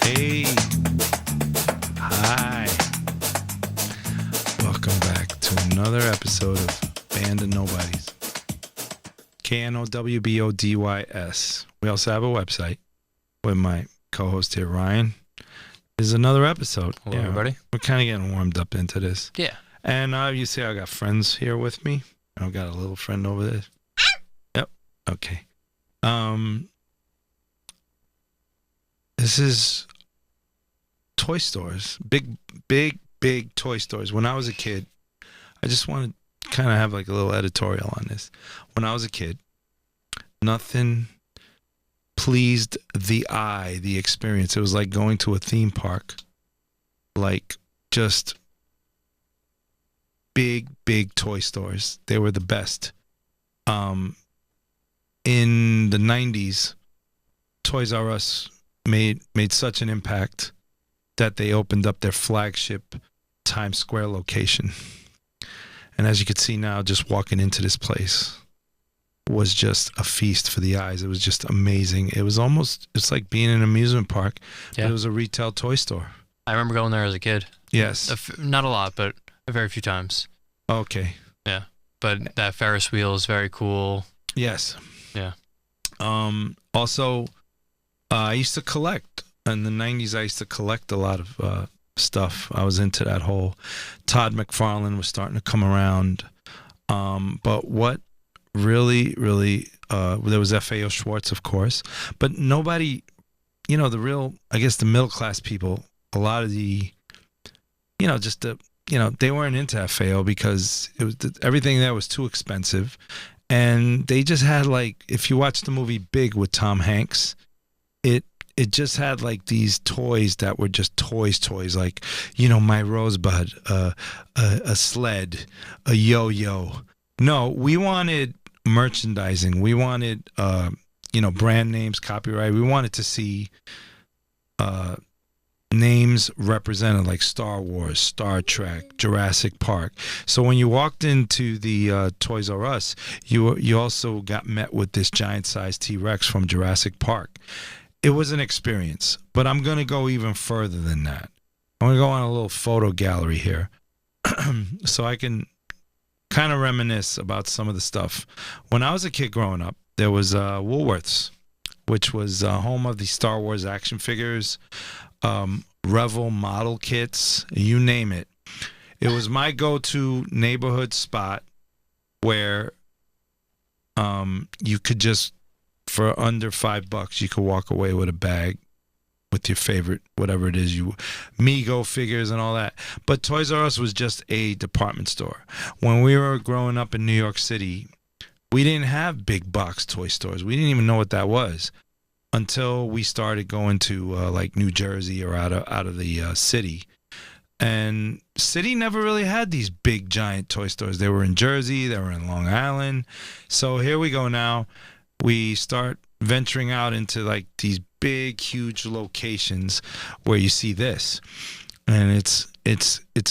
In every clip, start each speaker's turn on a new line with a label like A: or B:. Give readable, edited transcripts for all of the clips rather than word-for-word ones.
A: Hey, hi. Welcome back to another episode of Band of Knowbodys. KNOWBODYS. We also have a website with my co-host here, Ryan. This is another episode.
B: Hello, everybody.
A: We're kind of getting warmed up into this.
B: Yeah.
A: And you see I got friends here with me. I've got a little friend over there. Yep. Okay. This is toy stores. Big toy stores. When I was a kid, I just want to kind of have like a little editorial on this. When I was a kid, nothing pleased the eye, the experience. It was like going to a theme park. Like just big toy stores. They were the best. In the 90s, Toys R Us made such an impact that they opened up their flagship Times Square location. And as you can see now, just walking into this place was just a feast for the eyes. It was just amazing. It's like being in an amusement park, but it was a retail toy store.
B: I remember going there as a kid.
A: Yes.
B: Not a lot, but a very few times.
A: Okay.
B: Yeah. But that Ferris wheel is very cool.
A: Yes.
B: Yeah.
A: Also, I used to collect. In the 90s, I used to collect a lot of stuff. I was into that whole Todd McFarlane was starting to come around. But what really, there was F.A.O. Schwartz, of course. But nobody, the middle class people, a lot of the, they weren't into F.A.O. because it was everything there was too expensive. And they just had if you watch the movie Big with Tom Hanks, it just had these toys that were just toys like, my Rosebud, a sled, a yo-yo. No, we wanted merchandising. We wanted, brand names, copyright. We wanted to see names represented like Star Wars, Star Trek, Jurassic Park. So when you walked into the Toys R Us, you also got met with this giant-sized T-Rex from Jurassic Park. It was an experience, but I'm going to go even further than that. I'm going to go on a little photo gallery here so I can kind of reminisce about some of the stuff. When I was a kid growing up, there was Woolworths, which was home of the Star Wars action figures, Revel model kits, you name it. It was my go-to neighborhood spot where you could just, for under $5, you could walk away with a bag with your favorite, whatever it is, Mego figures and all that. But Toys R Us was just a department store. When we were growing up in New York City, we didn't have big box toy stores. We didn't even know what that was until we started going to New Jersey or out of the city. And city never really had these big giant toy stores. They were in Jersey, they were in Long Island. So here we go now. We start venturing out into these big, huge locations where you see this, and it's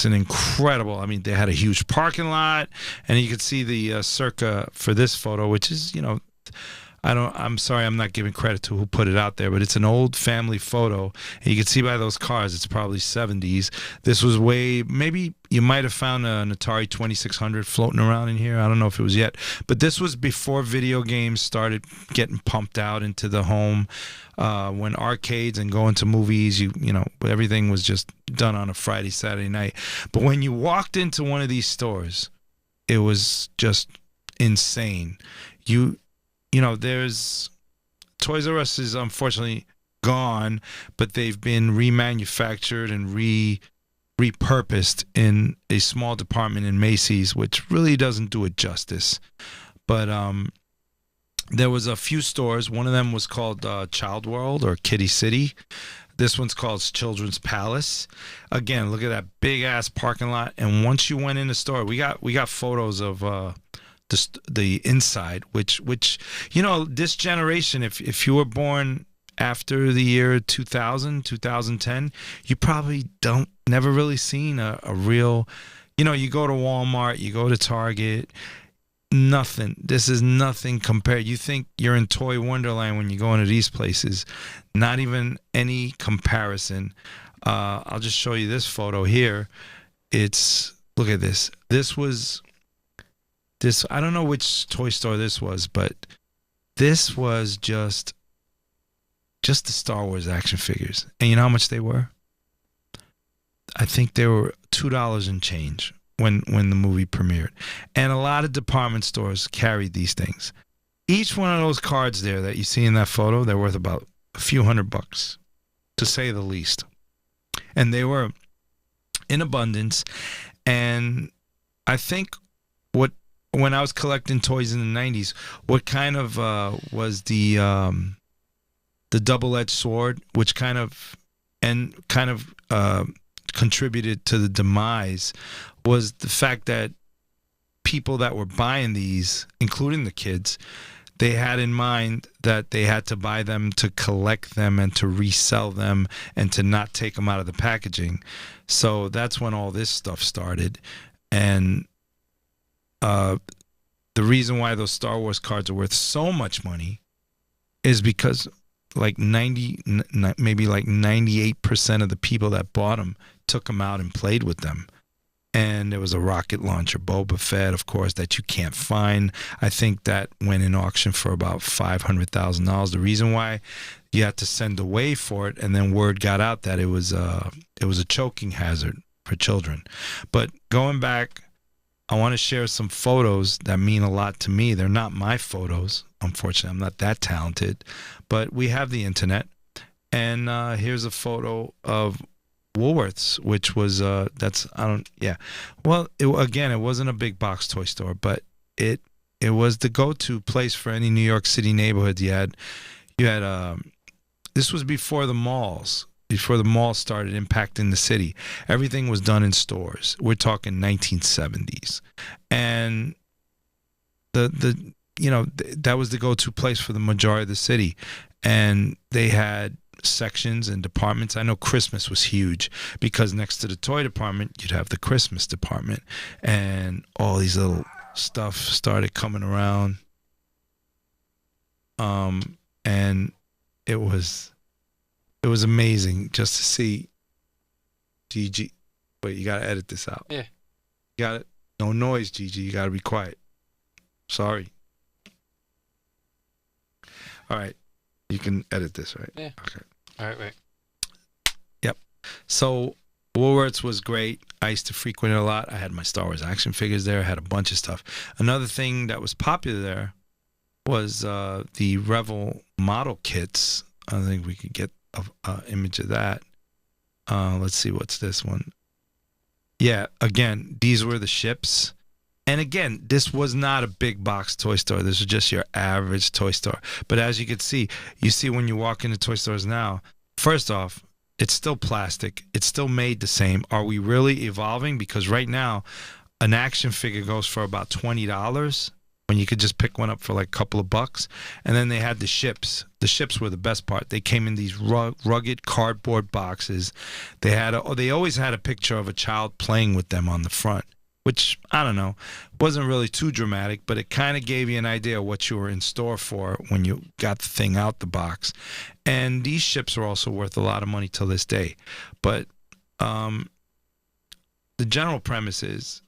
A: an incredible. I mean, they had a huge parking lot, and you could see the circa for this photo, which is I'm sorry, I'm not giving credit to who put it out there, but it's an old family photo. And you can see by those cars, it's probably 70s. This was maybe you might have found an Atari 2600 floating around in here. I don't know if it was yet. But this was before video games started getting pumped out into the home. When arcades and going to movies, everything was just done on a Friday, Saturday night. But when you walked into one of these stores, it was just insane. There's Toys R Us is unfortunately gone, but they've been remanufactured and repurposed in a small department in Macy's, which really doesn't do it justice. But there was a few stores. One of them was called Child World or Kitty City. This one's called Children's Palace. Again, look at that big ass parking lot. And once you went in the store, we got photos of the inside, which this generation, if you were born after the year 2000, 2010, you probably never really seen a real, you go to Walmart, you go to Target, nothing. This is nothing compared. You think you're in Toy Wonderland when you go into these places. Not even any comparison. I'll just show you this photo here. Look at this. I don't know which toy store this was, but this was just the Star Wars action figures. And you know how much they were? I think they were $2 and change when the movie premiered. And a lot of department stores carried these things. Each one of those cards there that you see in that photo, they're worth about a few $100, to say the least. And they were in abundance. And I think when I was collecting toys in the 90s, what kind of was the double-edged sword, which kind of contributed to the demise, was the fact that people that were buying these, including the kids, they had in mind that they had to buy them to collect them and to resell them and to not take them out of the packaging. So that's when all this stuff started. And the reason why those Star Wars cards are worth so much money is because maybe 98% of the people that bought them took them out and played with them. And there was a rocket launcher, Boba Fett, of course, that you can't find. I think that went in auction for about $500,000. The reason why you had to send away for it, and then word got out that it was a choking hazard for children. But going back, I want to share some photos that mean a lot to me. They're not my photos, unfortunately. I'm not that talented, but we have the internet. And here's a photo of Woolworths, which was Well, it wasn't a big box toy store, but it was the go-to place for any New York City neighborhood. You had this was before the malls started impacting the city. Everything was done in stores. We're talking 1970s, and that was the go-to place for the majority of the city, and they had sections and departments. I know Christmas was huge because next to the toy department, you'd have the Christmas department, and all these little stuff started coming around. And it was amazing just to see. Gigi, wait, you gotta edit this out.
B: Yeah.
A: Got it. No noise, Gigi. You gotta be quiet. Sorry. All right. You can edit this, right?
B: Yeah.
A: Okay.
B: All right, wait.
A: Yep. So Woolworths was great. I used to frequent it a lot. I had my Star Wars action figures there. I had a bunch of stuff. Another thing that was popular there was the Revel model kits. I think we could get an image of that. Let's see, what's this one? Yeah, again, these were the ships. And again, this was not a big box toy store. This was just your average toy store. But as you can see, when you walk into toy stores now, first off, it's still plastic. It's still made the same. Are we really evolving? Because right now, an action figure goes for about $20 when you could just pick one up for like a couple of bucks. And then they had the ships. The ships were the best part. They came in these rugged cardboard boxes. They always had a picture of a child playing with them on the front, which, I don't know, wasn't really too dramatic, but it kind of gave you an idea of what you were in store for when you got the thing out the box. And these ships are also worth a lot of money till this day. But the general premise is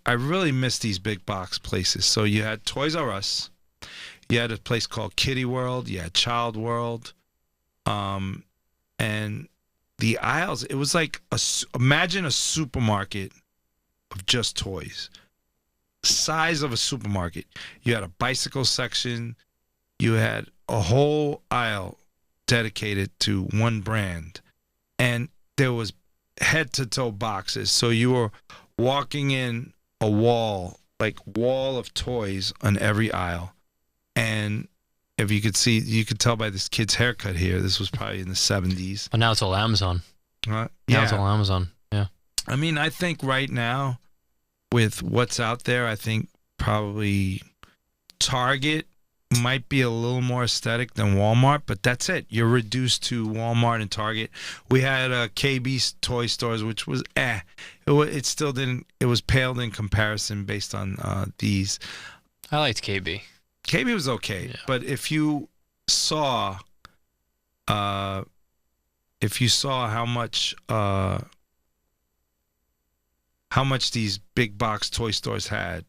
A: I really miss these big box places. So you had Toys R Us, you had a place called Kitty World, you had Child World, and the aisles, it was like imagine a supermarket of just toys. Size of a supermarket. You had a bicycle section. You had a whole aisle dedicated to one brand. And there was head-to-toe boxes. So you were walking in a wall of toys on every aisle. And if you could see, you could tell by this kid's haircut here, this was probably in the 70s.
B: But now it's all Amazon.
A: Yeah.
B: Now it's all Amazon. Yeah.
A: I mean, I think right now, with what's out there, I think probably Target might be a little more aesthetic than Walmart, but that's it. You're reduced to Walmart and Target. We had KB toy stores, which was it still didn't. It was paled in comparison based on these.
B: I liked KB.
A: KB was okay, but if you saw how much these big box toy stores had,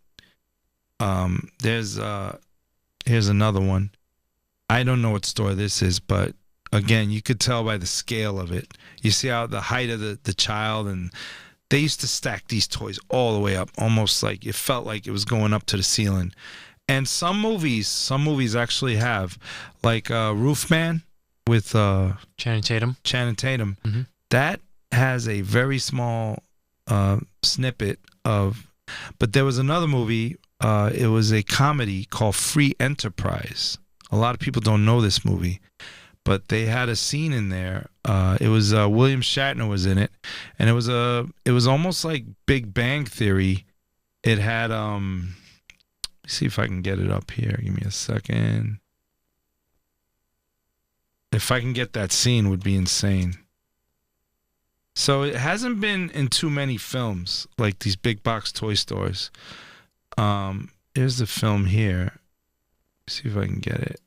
A: here's another one. I don't know what store this is, but again, you could tell by the scale of it. You see how the height of the child, and they used to stack these toys all the way up, almost like it felt like it was going up to the ceiling. And some movies actually have, like Roofman with
B: Channing Tatum.
A: Mm-hmm. That has a very small snippet of, but there was another movie. It was a comedy called Free Enterprise. A lot of people don't know this movie, but they had a scene in there. It was William Shatner was in it, and it was almost like Big Bang Theory. It had see if I can get it up here. Give me a second. If I can get that scene, would be insane. So it hasn't been in too many films, like these big box toy stores. Here's the film here. See if I can get it.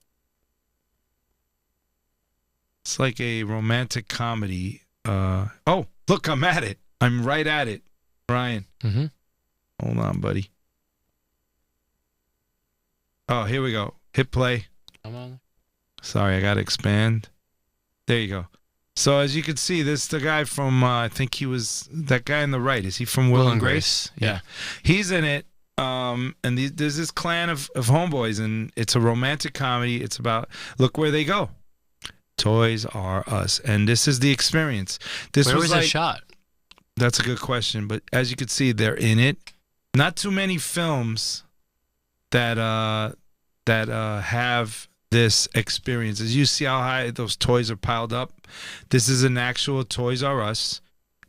A: It's like a romantic comedy. Oh, look, I'm at it. I'm right at it, Ryan.
B: Mm-hmm.
A: Hold on, buddy. Oh, here we go. Hit play.
B: Come on.
A: Sorry, I got to expand. There you go. So as you can see, this is the guy from, I think he was, that guy on the right. Is he from Will and Grace?
B: Yeah.
A: He's in it. And there's this clan of homeboys, and it's a romantic comedy. It's about, look where they go. Toys R Us. And this is the experience.
B: Where was it shot?
A: That's a good question. But as you can see, they're in it. Not too many films that have this experience. As you see how high those toys are piled up, this is an actual Toys R Us.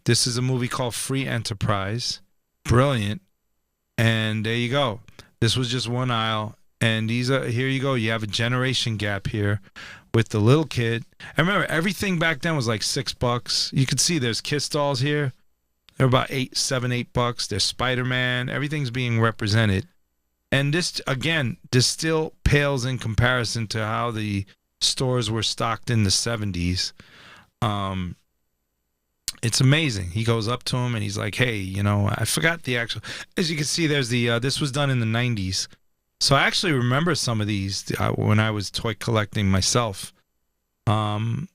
A: This is a movie called Free Enterprise. Brilliant. And there you go. This was just one aisle, and here you go. You have a generation gap here with the little kid. I remember everything back then was like $6. You could see there's Kiss dolls here. They're about $8. There's Spider-Man. Everything's being represented. And this still pales in comparison to how the stores were stocked in the 70s. It's amazing. He goes up to him and he's like, hey, I forgot the actual, as you can see, there's this was done in the 90s. So I actually remember some of these when I was toy collecting myself. When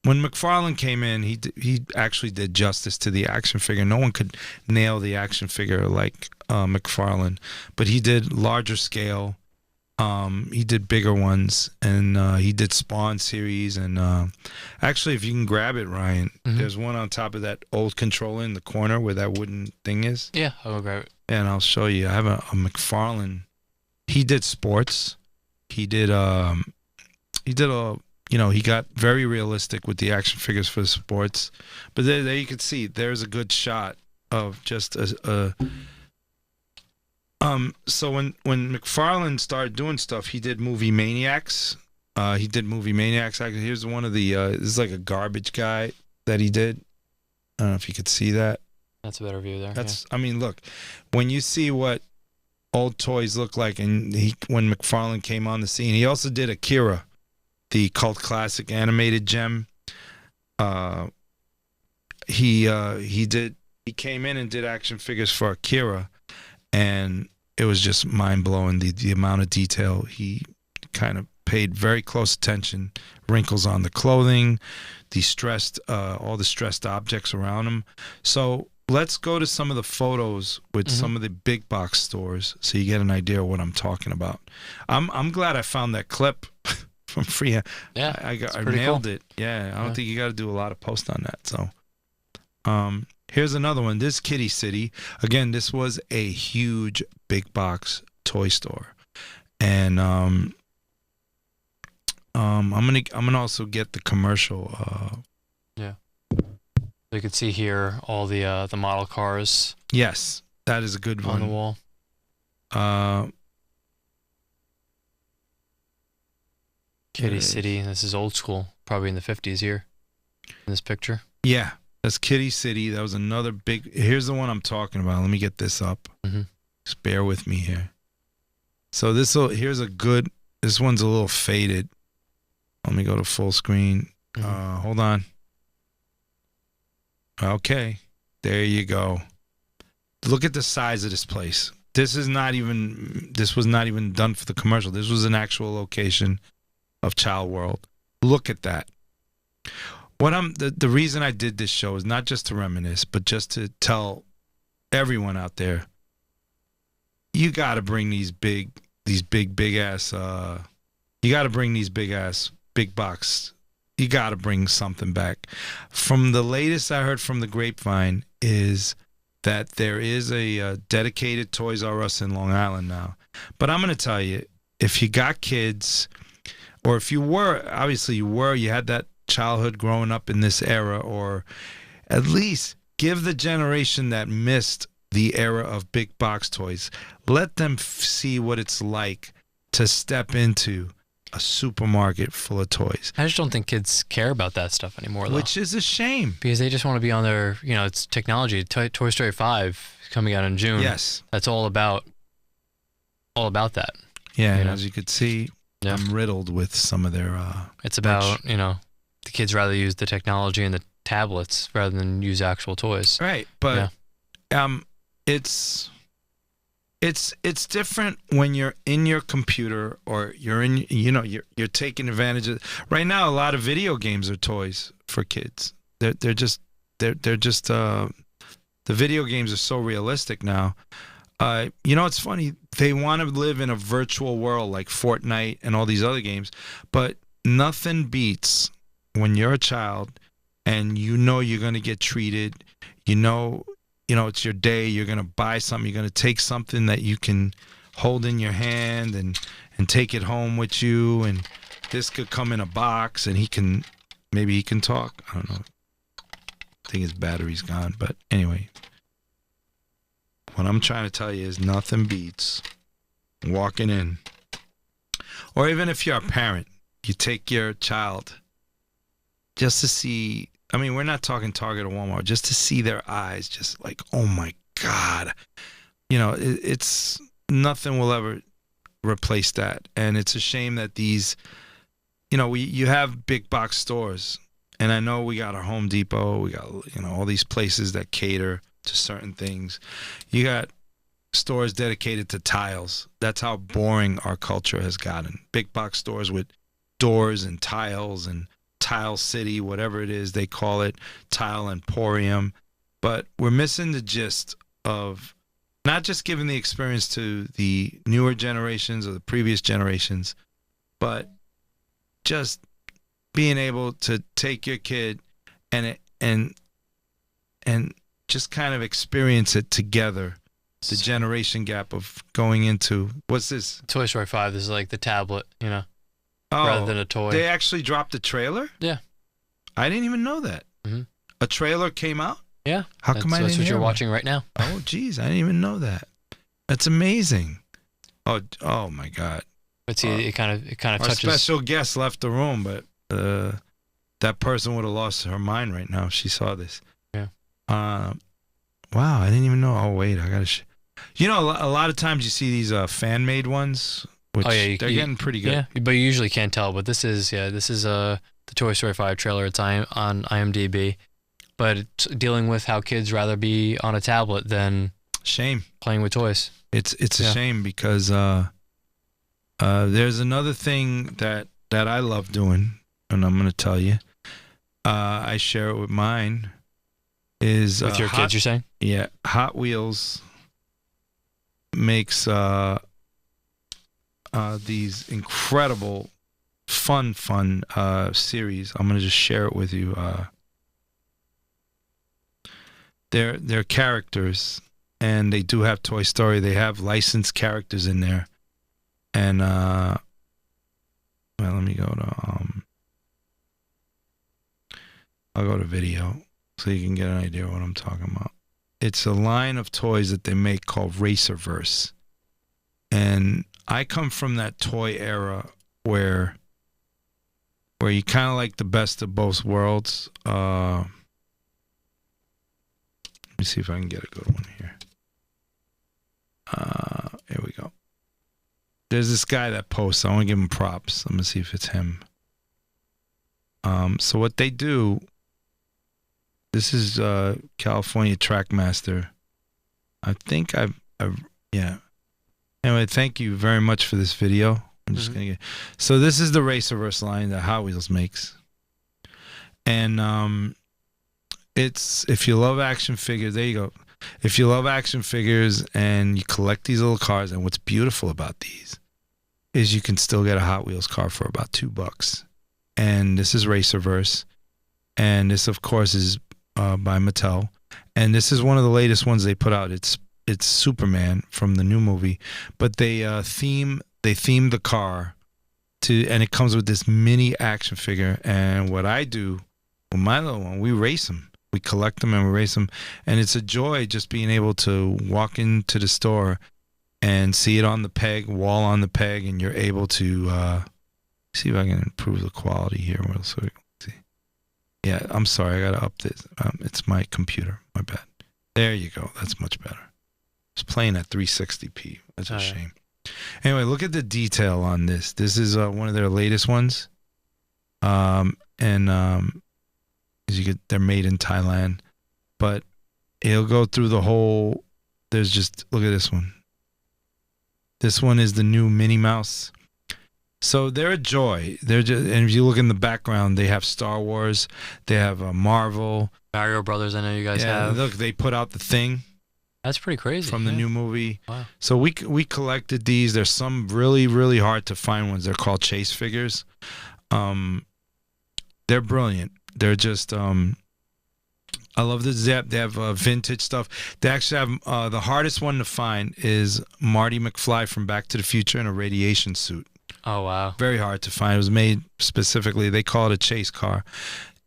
A: McFarlane came in, he actually did justice to the action figure. No one could nail the action figure like McFarlane, but he did larger scale. He did bigger ones, and he did Spawn series. And actually, if you can grab it, Ryan, there's one on top of that old controller in the corner where that wooden thing is.
B: Yeah, I'll grab it.
A: And I'll show you. I have a McFarlane. He did sports. He got very realistic with the action figures for the sports. But there you can see, there's a good shot of just so when McFarlane started doing stuff, he did Movie Maniacs. Actually, here's one of the this is like a garbage guy that he did. I don't know if you could see that.
B: That's a better view there.
A: I mean, look, when you see what old toys look like, and when McFarlane came on the scene, he also did Akira, the cult classic animated gem. He came in and did action figures for Akira, and it was just mind-blowing, the amount of detail. He kind of paid very close attention. Wrinkles on the clothing, all the stressed objects around him. So let's go to some of the photos with some of the big box stores so you get an idea of what I'm talking about. I'm glad I found that clip from Free.
B: Yeah,
A: I nailed it. Yeah, I don't think you got to do a lot of post on that. So here's another one. This Kitty City. Again, this was a huge big box toy store. And I'm gonna also get the commercial.
B: Yeah. So you can see here all the model cars.
A: Yes, that is a good one.
B: On the wall. Kitty City. This is old school, probably in the 50s here in this picture.
A: Yeah, that's Kitty City. That was another big. Here's the one I'm talking about. Let me get this up. Just bear with me here. So here's a good. This one's a little faded. Let me go to full screen. Hold on. Okay, there you go. Look at the size of this place. This was not even done for the commercial. This was an actual location of Child World. Look at that. The reason I did this show is not just to reminisce, but just to tell everyone out there, you got to bring these big ass. You got to bring these big box. You got to bring something back. From the latest I heard from the grapevine is that there is a dedicated Toys R Us in Long Island now. But I'm going to tell you, if you got kids, or if you had that childhood growing up in this era, or at least give the generation that missed the era of big box toys, let them see what it's like to step into a supermarket full of toys.
B: I just don't think kids care about that stuff anymore, though.
A: Which is a shame.
B: Because they just want to be on their, it's technology. Toy Story 5 is coming out in June.
A: Yes.
B: That's all about that.
A: Yeah, and as you could see, I'm riddled with some of their...
B: it's about, the kids rather use the technology and the tablets rather than use actual toys.
A: Right, but it's different when you're in your computer, or you're in, you're taking advantage of. Right now, a lot of video games are toys for kids. They're just the video games are so realistic now. It's funny. They want to live in a virtual world like Fortnite and all these other games, but nothing beats when you're a child and you're going to get treated. It's your day. You're going to buy something. You're going to take something that you can hold in your hand and take it home with you. And this could come in a box, and maybe he can talk. I don't know. I think his battery's gone. But anyway, what I'm trying to tell you is nothing beats walking in. Or even if you're a parent, you take your child just to see. I mean, we're not talking Target or Walmart, just to see their eyes, just like, oh my God. It's nothing will ever replace that. And it's a shame that these, you have big box stores. And I know we got our Home Depot, we got, all these places that cater to certain things. You got stores dedicated to tiles. That's how boring our culture has gotten. Big box stores with doors and tiles and Tile City, whatever it is they call it, Tile Emporium. But we're missing the gist of not just giving the experience to the newer generations or the previous generations, but just being able to take your kid and just kind of experience it together. The generation gap of going into, what's this?
B: Toy Story 5, this is like the tablet, rather than a toy.
A: They actually dropped a trailer?
B: Yeah.
A: I didn't even know that.
B: Mm-hmm.
A: A trailer came out?
B: Yeah.
A: How come I didn't
B: That's what
A: hear
B: you're
A: about
B: watching right now.
A: Oh, geez. I didn't even know that. That's amazing. Oh my God.
B: But see, it kind of touches.
A: Our special guest left the room, but that person would have lost her mind right now if she saw this.
B: Yeah.
A: Wow, I didn't even know. Oh, wait, I got to... a lot of times you see these fan-made ones, which they're getting pretty good.
B: Yeah, but you usually can't tell. But this is the Toy Story 5 trailer. It's on IMDb, but it's dealing with how kids rather be on a tablet than playing with toys.
A: It's a shame because there's another thing that I love doing, and I'm going to tell you. I share it with mine. Is
B: with your kids, you're saying?
A: Yeah, Hot Wheels makes these incredible fun series. I'm gonna just share it with you. They're characters, and they do have Toy Story. They have licensed characters in there, and well, let me go to I'll go to video so you can get an idea of what I'm talking about. It's a line of toys that they make called Racerverse. And I come from that toy era where where you kind of like the best of both worlds. Let me see if I can get a good one here. Here we go. There's this guy that posts. I want to give him props. Let me see if it's him. So what they do, this is California Trackmaster. I think yeah. Anyway, thank you very much for this video. I'm just gonna get. So this is the Racerverse line that Hot Wheels makes, and it's, if you love action figures, there you go. If you love action figures and you collect these little cars, and what's beautiful about these is you can still get a Hot Wheels car for about $2. And this is Racerverse, and this of course is by Mattel, and this is one of the latest ones they put out. It's Superman from the new movie, but they theme the car to, and it comes with this mini action figure. And what I do with my little one, we race them. We collect them and we race them, and it's a joy just being able to walk into the store and see it on the peg, wall on the peg, and you're able to see if I can improve the quality here. So we can see. Yeah, I'm sorry, I gotta up this. It's my computer. My bad. There you go. That's much better. It's playing at 360p. That's a shame. Anyway, look at the detail on this. This is one of their latest ones, as you get, they're made in Thailand, but it'll go through the whole. There's just, look at this one. This one is the new Minnie Mouse. So they're a joy. They're just, and if you look in the background, they have Star Wars, they have Marvel,
B: Mario Brothers. I know you guys have.
A: Look, they put out The Thing.
B: That's pretty crazy.
A: From the new movie.
B: Wow.
A: So we collected these. There's some really, really hard to find ones. They're called chase figures. They're brilliant. They're just, I love the Zep. They have vintage stuff. They actually have, the hardest one to find is Marty McFly from Back to the Future in a radiation suit.
B: Oh, wow.
A: Very hard to find. It was made specifically. They call it a chase car.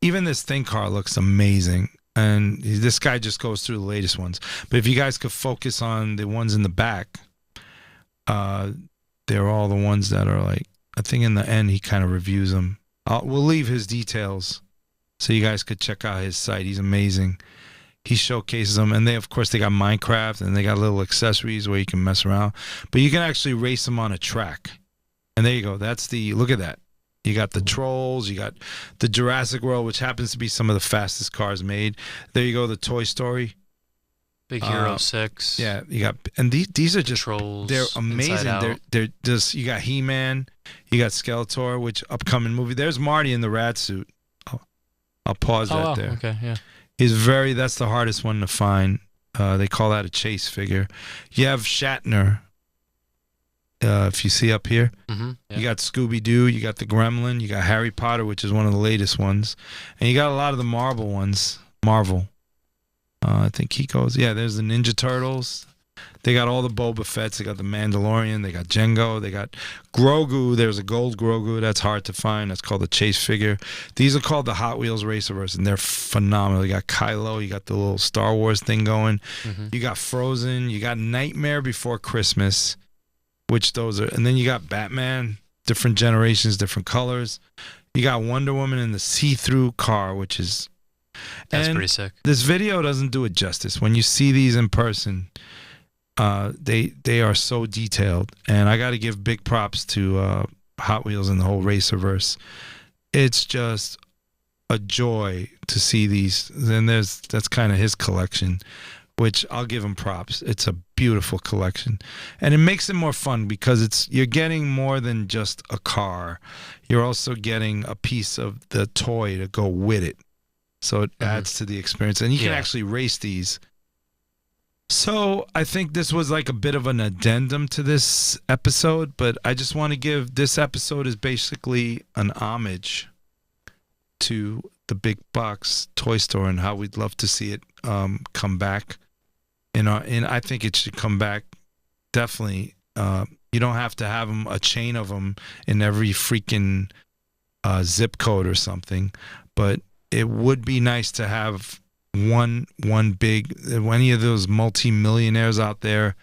A: Even this Thing car looks amazing. And this guy just goes through the latest ones. But if you guys could focus on the ones in the back, they're all the ones that are like, I think in the end he kind of reviews them. We'll leave his details so you guys could check out his site. He's amazing. He showcases them. And they, of course, they got Minecraft, and they got little accessories where you can mess around. But you can actually race them on a track. And there you go. That's the, look at that. You got the Trolls, you got the Jurassic World, which happens to be some of the fastest cars made. There you go, the Toy Story.
B: Big Hero 6.
A: Yeah, you got, and these are just
B: Trolls.
A: They're amazing. They're just, you got He-Man, you got Skeletor, which upcoming movie. There's Marty in the rat suit. I'll pause that there.
B: Okay, yeah.
A: That's the hardest one to find. They call that a chase figure. You have Shatner. If you see up here,
B: yeah.
A: You got Scooby-Doo, you got the Gremlin, you got Harry Potter, which is one of the latest ones, and you got a lot of the Marvel ones. Marvel. I think he goes, yeah, there's the Ninja Turtles. They got all the Boba Fett's. They got the Mandalorian. They got Jango. They got Grogu. There's a gold Grogu. That's hard to find. That's called the chase figure. These are called the Hot Wheels Racerverse, and they're phenomenal. You got Kylo. You got the little Star Wars thing going. You got Frozen. You got Nightmare Before Christmas, which those are. And then you got Batman, different generations, different colors. You got Wonder Woman in the see-through car, which is...
B: That's pretty sick.
A: This video doesn't do it justice. When you see these in person, they are so detailed, and I got to give big props to Hot Wheels and the whole Racerverse. It's just a joy to see these. And that's kind of his collection, which I'll give him props. It's a beautiful collection, and it makes it more fun because you're getting more than just a car. You're also getting a piece of the toy to go with it. So it adds to the experience, and you can actually race these. So I think this was like a bit of an addendum to this episode, but I just want to give, this episode is basically an homage to the big box toy store and how we'd love to see it come back. And I think it should come back definitely. You don't have to have a chain of them in every freaking zip code or something, but it would be nice to have one big, any of those multi-millionaires out there.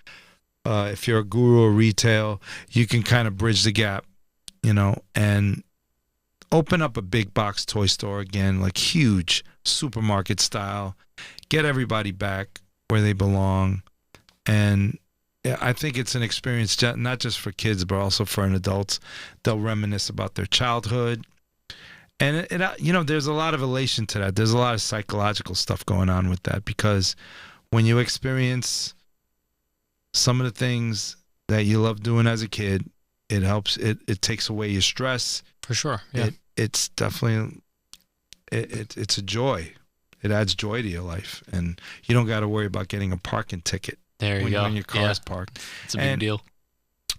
A: If you're a guru of retail, you can kind of bridge the gap, and open up a big box toy store again, like huge supermarket style. Get everybody back where they belong. And I think it's an experience not just for kids, but also for an adults. They'll reminisce about their childhood. And, there's a lot of elation to that. There's a lot of psychological stuff going on with that, because when you experience some of the things that you love doing as a kid, it helps. It takes away your stress.
B: For sure. Yeah.
A: It's definitely, it's a joy. It adds joy to your life. And you don't got to worry about getting a parking ticket.
B: There you go.
A: When your car is parked.
B: It's a big deal.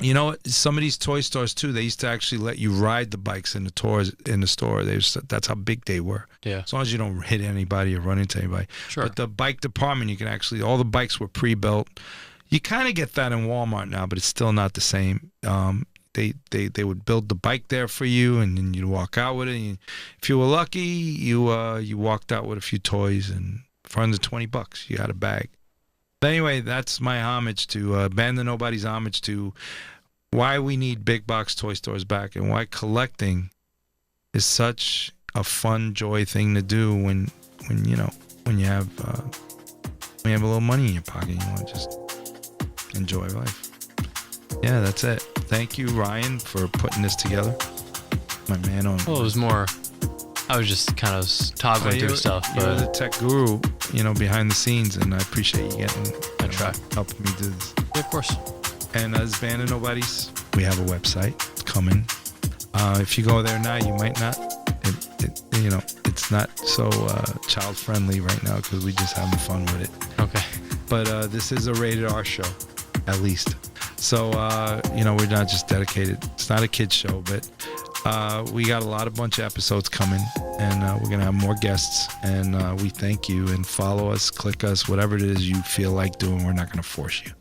A: You know, some of these toy stores too, they used to actually let you ride the bikes in the store. That's how big they were.
B: Yeah.
A: As long as you don't hit anybody or run into anybody.
B: Sure.
A: But the bike department, you can actually, all the bikes were pre-built. You kind of get that in Walmart now, but it's still not the same. They would build the bike there for you, and then you'd walk out with it. And if you were lucky, you walked out with a few toys, and for under $20, you got a bag. But anyway, that's my homage to Band of Knowbodys' homage to why we need big box toy stores back, and why collecting is such a fun, joy thing to do when you have a little money in your pocket. You want to just enjoy life. Yeah, that's it. Thank you, Ryan, for putting this together. My man on.
B: Well, it was more. I was just kind of toggling through stuff.
A: You're the tech guru, behind the scenes, and I appreciate you helping me do this.
B: Yeah, of course.
A: And as Band of Knowbodys, we have a website. It's coming. If you go there now, you might not. It's not so child friendly right now because we're just having fun with it.
B: Okay.
A: But this is a rated R show, at least. So we're not just dedicated. It's not a kids show, but we got a bunch of episodes coming, and we're gonna have more guests. And we thank you, and follow us, click us, whatever it is you feel like doing. We're not gonna force you.